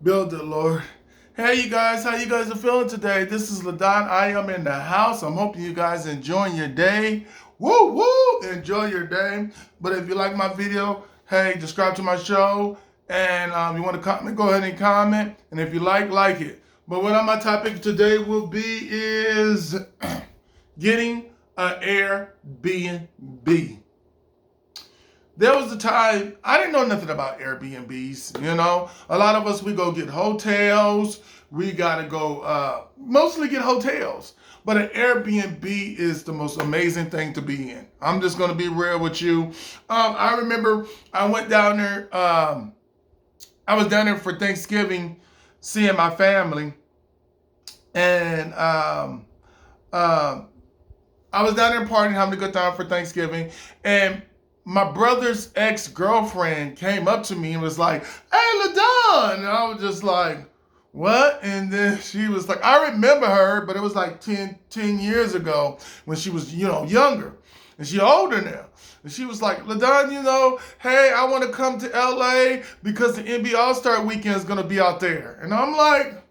Build it, Lord. Hey, you guys, how you guys are feeling today? This is Ladon. I am in the house. I'm hoping you guys enjoying your day. Woo, woo! Enjoy your day. But if you like my video, hey, subscribe to my show. And you want to comment, go ahead and comment. And if you like it. But what my topic today will be is getting an Airbnb. There was a time I didn't know nothing about Airbnbs. A lot of us, we go get hotels. We gotta go mostly get hotels. But an Airbnb is the most amazing thing to be in. I'm just gonna be real with you. I remember I went down there. I was down there for Thanksgiving, seeing my family, and I was down there partying, having a good time for Thanksgiving, and my brother's ex-girlfriend came up to me and was like, "Hey, LaDon." And I was just like, "What?" And then she was like, I remember her, but it was like 10 years ago when she was, younger. And she older now. And she was like, "LaDon, hey, I want to come to LA because the NBA All-Star Weekend is going to be out there." And I'm like,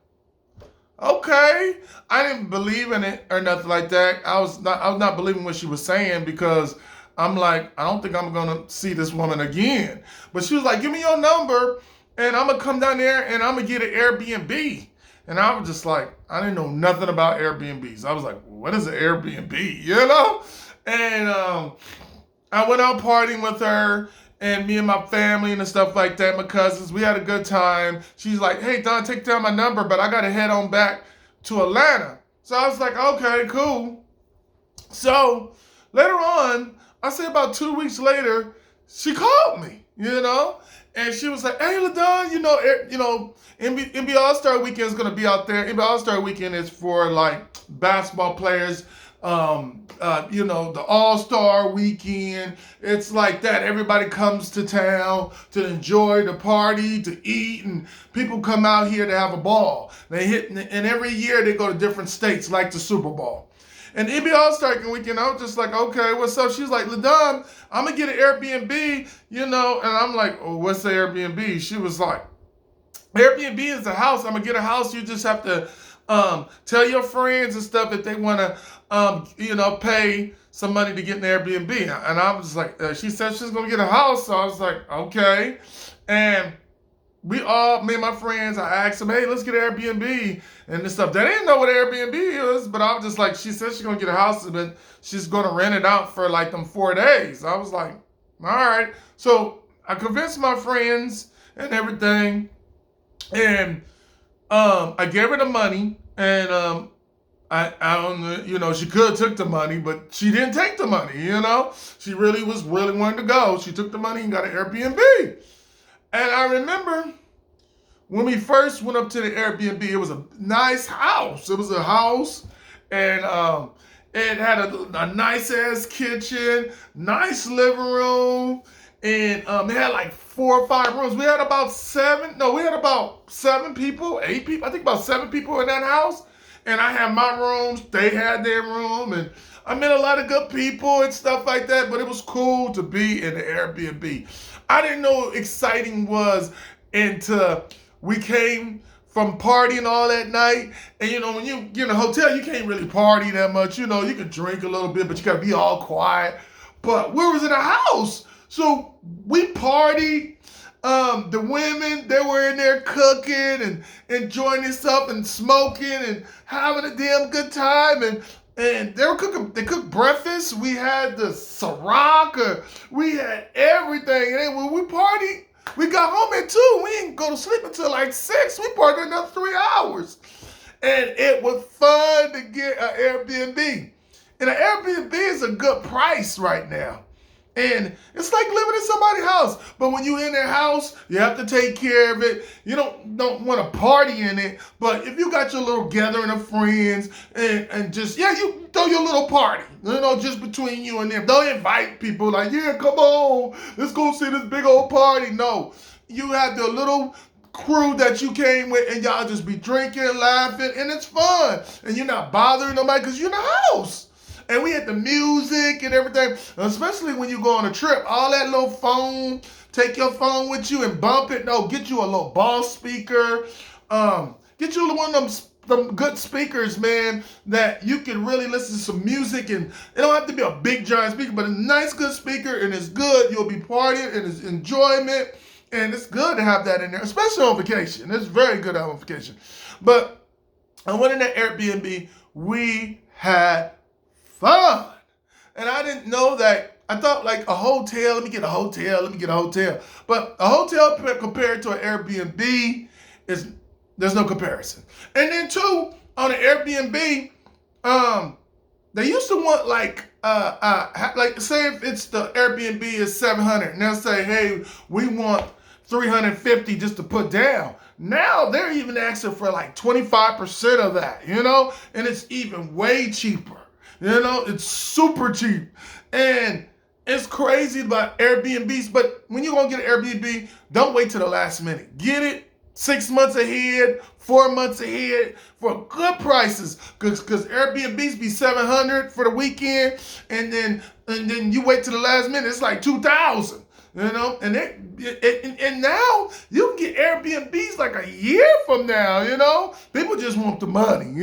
okay. I didn't believe in it or nothing like that. I was not believing what she was saying because I'm like, I don't think I'm going to see this woman again. But she was like, "Give me your number and I'm going to come down there and I'm going to get an Airbnb." And I was just like, I didn't know nothing about Airbnbs. I was like, what is an Airbnb? And I went out partying with her and me and my family and stuff like that, my cousins. We had a good time. She's like, "Hey, Don, take down my number, but I got to head on back to Atlanta." So I was like, okay, cool. So later on, I say about 2 weeks later, she called me, and she was like, "Hey, LaDon, NBA All-Star Weekend is going to be out there." NBA All-Star Weekend is for like basketball players, the All-Star Weekend. It's like that. Everybody comes to town to enjoy the party, to eat, and people come out here to have a ball. And every year they go to different states like the Super Bowl. And NBA All-Star Weekend, I was just like, okay, what's up? She's like, "LaDon, I'm going to get an Airbnb, and I'm like, "Oh, what's the Airbnb?" She was like, "Airbnb is a house. I'm going to get a house. You just have to tell your friends and stuff if they want to, pay some money to get an Airbnb." And I was like, she said she's going to get a house. So I was like, okay. And me and my friends, I asked them, "Hey, let's get an Airbnb and this stuff." They didn't know what Airbnb is, but I was just like, she said she's going to get a house, but she's going to rent it out for like them 4 days. I was like, all right. So I convinced my friends and everything. And I gave her the money. And I don't, she could have took the money, but she didn't take the money, She really was willing to go. She took the money and got an Airbnb. And I remember when we first went up to the Airbnb, it was a nice house. It was a house, and it had a nice-ass kitchen, nice living room, and it had like 4 or 5 rooms. We had about 7 people, 8 people. I think about 7 people in that house. And I had my rooms, they had their room, and I met a lot of good people and stuff like that, but it was cool to be in the Airbnb. I didn't know what exciting was until we came from partying all that night. And when you get in a hotel, you can't really party that much. You can drink a little bit, but you gotta be all quiet. But we was in a house, so we partied. The women, they were in there cooking and enjoying themselves and smoking and having a damn good time. And they were cooking. They cooked breakfast. We had the Ciroc. We had everything. And then when we partied, we got home at 2. We didn't go to sleep until like 6. We partied another 3 hours. And it was fun to get an Airbnb. And an Airbnb is a good price right now. And it's like living in somebody's house. But when you're in their house, you have to take care of it. You don't want to party in it. But if you got your little gathering of friends and just, you throw your little party, just between you and them. Don't invite people like, "Yeah, come on, let's go see this big old party." No, you have the little crew that you came with and y'all just be drinking, laughing, and it's fun. And you're not bothering nobody because you're in the house. And we had the music and everything, especially when you go on a trip. All that little phone, take your phone with you and bump it. No, get you a little Boss speaker. Get you one of them good speakers, man, that you can really listen to some music, and it don't have to be a big giant speaker, but a nice good speaker, and it's good. You'll be partying, and it's enjoyment, and it's good to have that in there, especially on vacation. It's very good on vacation. But I went in that Airbnb. We had fun, and I didn't know that. I thought like a hotel. Let me get a hotel. But a hotel compared to an Airbnb is. There's no comparison. And then too, on an Airbnb, they used to want like say if it's the Airbnb is 700, and they'll say, hey, we want 350 just to put down. Now they're even asking for like 25% of that, and it's even way cheaper. It's super cheap. And it's crazy about Airbnbs, but when you're gonna get an Airbnb, don't wait till the last minute. Get it 6 months ahead, 4 months ahead for good prices, because Airbnbs be $700 for the weekend, and then you wait till the last minute, it's like $2,000, and now you can get Airbnbs like a year from now, people just want the money,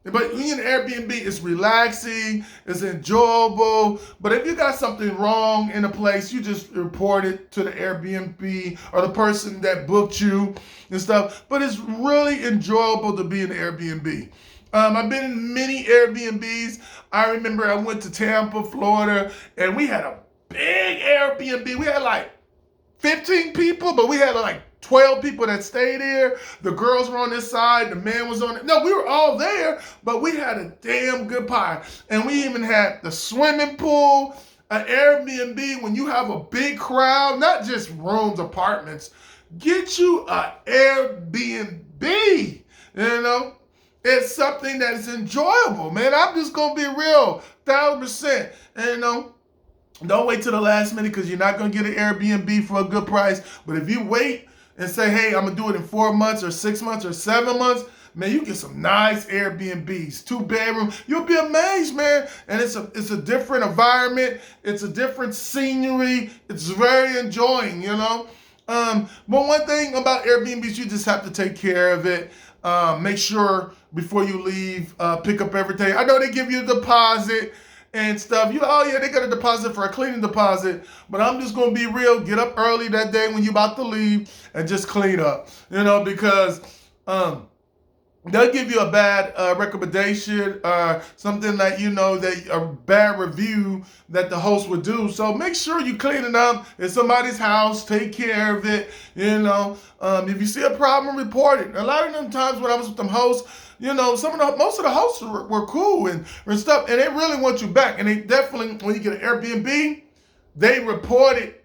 But when you're in Airbnb, it's relaxing, it's enjoyable. But if you got something wrong in a place, you just report it to the Airbnb or the person that booked you and stuff. But it's really enjoyable to be in Airbnb. I've been in many Airbnbs. I remember I went to Tampa, Florida, and we had a big Airbnb. We had like 15 people, but we had like 12 people that stayed there. The girls were on this side, the man was on it. No, we were all there, but we had a damn good pie. And we even had the swimming pool, an Airbnb. When you have a big crowd, not just rooms, apartments, get you an Airbnb. It's something that is enjoyable, man. I'm just gonna be real, 1,000%. And don't wait till the last minute, because you're not gonna get an Airbnb for a good price. But if you wait and say, hey, I'm gonna do it in 4 months or 6 months or 7 months, man, you get some nice Airbnbs, 2-bedroom. You'll be amazed, man. And it's a different environment. It's a different scenery. It's very enjoying, But one thing about Airbnbs, you just have to take care of it. Make sure before you leave, pick up everything. I know they give you a deposit and stuff. They got a deposit for a cleaning deposit, but I'm just going to be real. Get up early that day when you're about to leave and just clean up, because they'll give you a bad recommendation, something that that a bad review that the host would do. So make sure you clean it up. It's somebody's house. Take care of it. If you see a problem, report it. A lot of them times when I was with them hosts, most of the hosts were cool and stuff, and they really want you back. And they definitely, when you get an Airbnb, they report it.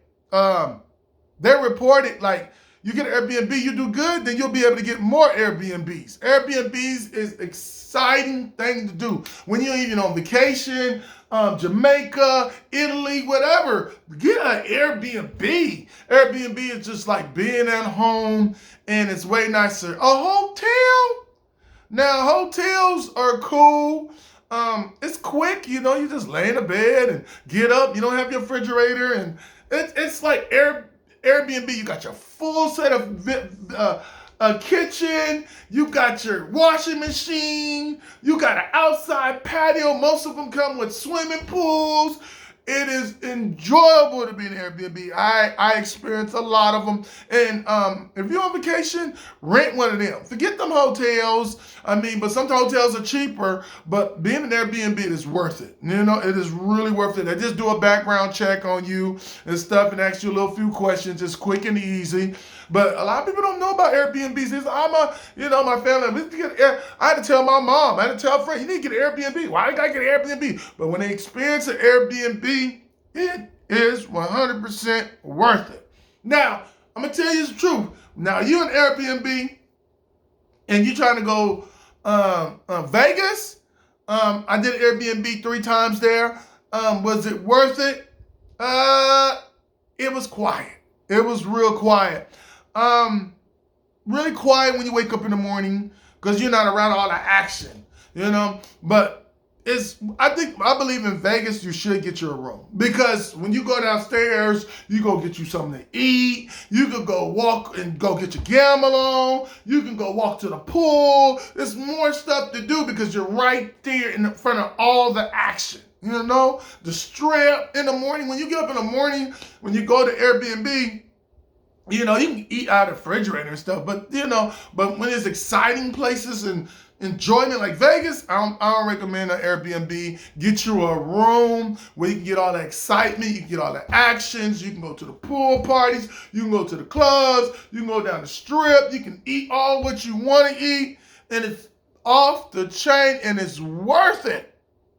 Like, you get an Airbnb, you do good, then you'll be able to get more Airbnbs. Airbnbs is exciting thing to do. When you're even on vacation, Jamaica, Italy, whatever, get an Airbnb. Airbnb is just like being at home, and it's way nicer. A hotel? Now, hotels are cool. It's quick, you just lay in a bed and get up. You don't have your refrigerator, and it's like Airbnb. You got your full set of a kitchen. You got your washing machine. You got an outside patio. Most of them come with swimming pools. It is enjoyable to be in Airbnb. I experience a lot of them. And if you're on vacation, rent one of them. Forget them hotels. But some hotels are cheaper, but being an Airbnb is worth it. It is really worth it. They just do a background check on you and stuff and ask you a little few questions. It's quick and easy. But a lot of people don't know about Airbnbs. My family, I had to tell my mom, I had to tell a friend, you need to get an Airbnb. Why did I get an Airbnb? But when they experience an Airbnb, it is 100% worth it. Now, I'm going to tell you the truth. Now, you're an Airbnb and you're trying to go Vegas. I did Airbnb 3 times there. Was it worth it? It was quiet. It was real quiet. Really quiet when you wake up in the morning because you're not around all the action, But I believe in Vegas you should get you a room, because when you go downstairs you go get you something to eat, you can go walk and go get your gamble on, you can go walk to the pool. There's more stuff to do because you're right there in front of all the action. You know, the Strip in the morning, when you get up in the morning, when you go to Airbnb, you know, you can eat out of the refrigerator and stuff, but but when there's exciting places and enjoyment like Vegas, I don't recommend an Airbnb. Get you a room where you can get all the excitement, you can get all the actions, you can go to the pool parties, you can go to the clubs, you can go down the Strip, you can eat all what you want to eat, and it's off the chain, and it's worth it.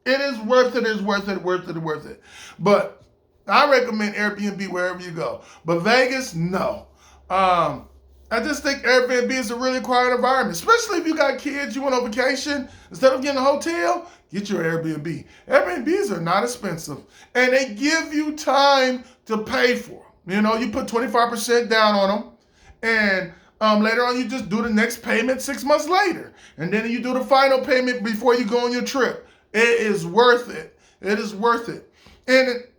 It is worth it, worth it. But I recommend Airbnb wherever you go. But Vegas, no. I just think Airbnb is a really quiet environment, especially if you got kids, you went on vacation. Instead of getting a hotel, get your Airbnb. Airbnbs are not expensive, and they give you time to pay for them. You know, you put 25% down on them, and later on you just do the next payment 6 months later, and then you do the final payment before you go on your trip. It is worth it. It is worth it. And it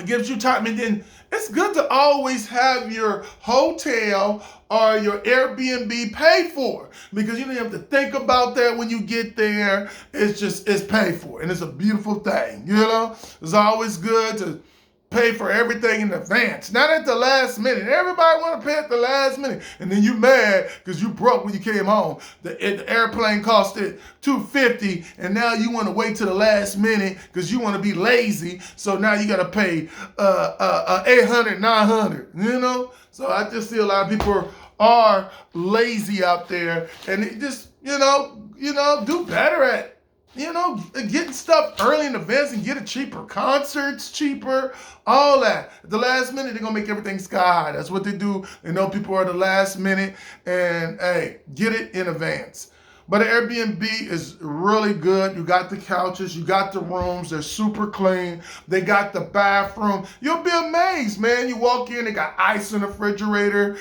gives you time. And then it's good to always have your hotel or your Airbnb paid for, because you don't have to think about that when you get there. It's paid for. And it's a beautiful thing. You know, it's always good to pay for everything in advance, not at the last minute. Everybody want to pay at the last minute, and then you mad because you broke when you came home. The airplane costed $250, and now you want to wait to the last minute because you want to be lazy. So now you got to pay $800, $900. You know, so I just see a lot of people are lazy out there, and it just do better at getting stuff early in advance and get it cheaper. Concerts cheaper, all that. At the last minute, they're going to make everything sky high. That's what they do. They know people are at the last minute, and hey, get it in advance. But Airbnb is really good. You got the couches, you got the rooms. They're super clean. They got the bathroom. You'll be amazed, man. You walk in, they got ice in the refrigerator.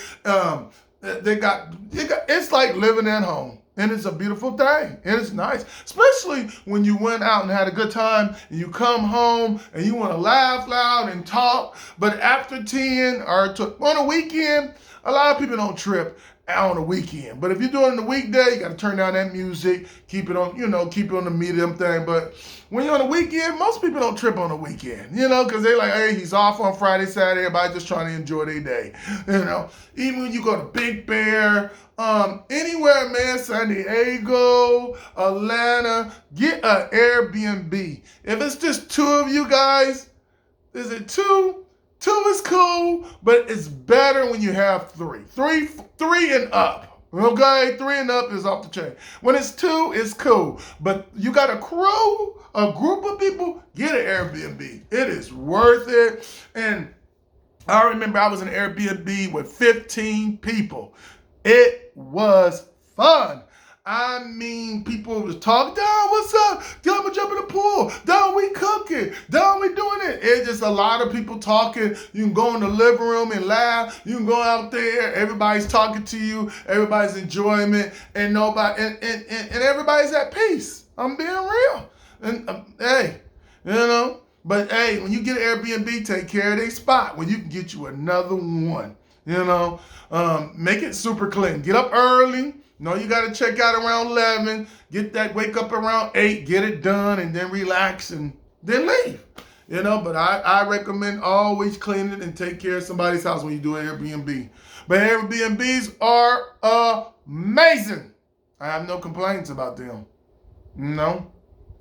It's like living at home. And it's a beautiful thing. And it's nice. Especially when you went out and had a good time and you come home and you want to laugh loud and talk. But after 10 or on a weekend, a lot of people don't trip out on the weekend. But if you're doing it on the weekday, you got to turn down that music, keep it on the medium thing. But when you're on the weekend, most people don't trip on the weekend, because they're like, hey, he's off on Friday, Saturday. Everybody just trying to enjoy their day, Even when you go to Big Bear, anywhere, man, San Diego, Atlanta, get an Airbnb. If it's just two of you guys, is it two? Two is cool, but it's better when you have three. Three and up. Okay? 3 and up is off the chain. When it's 2, it's cool. But you got a crew, a group of people, get an Airbnb. It is worth it. And I remember I was in an Airbnb with 15 people. It was fun. I mean, people was talking, Don, what's up? Don, we jump in the pool. Don, we cooking. Don, we doing it. It's just a lot of people talking. You can go in the living room and laugh. You can go out there. Everybody's talking to you. Everybody's enjoying it. And nobody, and everybody's at peace. I'm being real. And hey, but hey, when you get an Airbnb, take care of their spot when you can get you another one. Make it super clean. Get up early. You got to check out around 11, wake up around 8, get it done, and then relax and then leave. But I recommend always clean it and take care of somebody's house when you do an Airbnb. But Airbnbs are amazing. I have no complaints about them.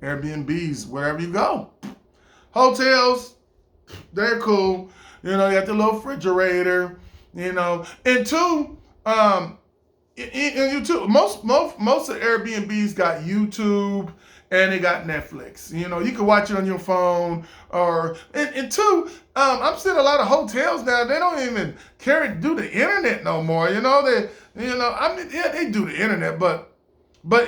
Airbnbs, wherever you go. Hotels, they're cool. You got the little refrigerator, and two, and YouTube, most of Airbnbs got YouTube and they got Netflix. You can watch it on your phone, and two, I'm seeing a lot of hotels now. They don't even do the internet no more. They do the internet, but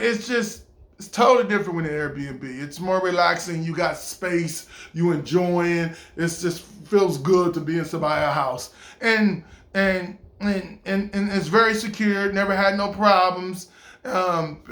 it's totally different with an Airbnb. It's more relaxing. You got space. You enjoying. It just feels good to be in somebody's house, and it's very secure. Never had no problems. And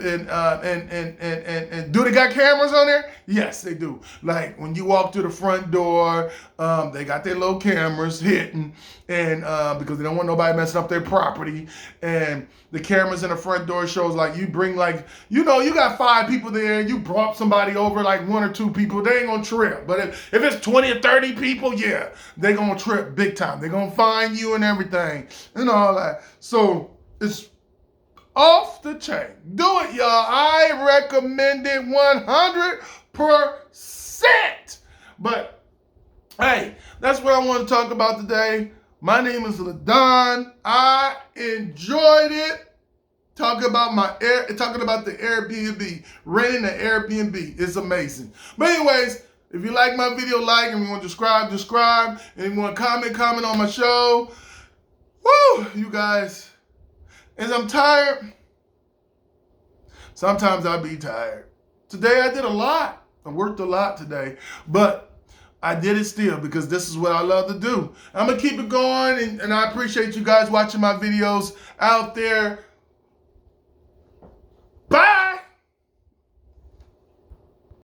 do they got cameras on there? Yes, they do. Like when you walk through the front door, they got their little cameras hitting, and because they don't want nobody messing up their property. And the cameras in the front door shows like you bring like, you got 5 people there, you brought somebody over, like 1 or 2 people, they ain't gonna trip. But if it's 20 or 30 people, yeah, they gonna trip big time. They gonna find you and everything and all that. So it's off the chain. Do it, y'all. I recommend it 100%. But hey, that's what I want to talk about today. My name is LaDon. I enjoyed it. Talking about the Airbnb, renting the Airbnb. It's amazing. But anyways, if you like my video, like, and you want to subscribe. And if you want to comment on my show. Woo, you guys. As I'm tired, sometimes I'll be tired. Today I did a lot. I worked a lot today, but I did it still because this is what I love to do. I'm going to keep it going, and I appreciate you guys watching my videos out there.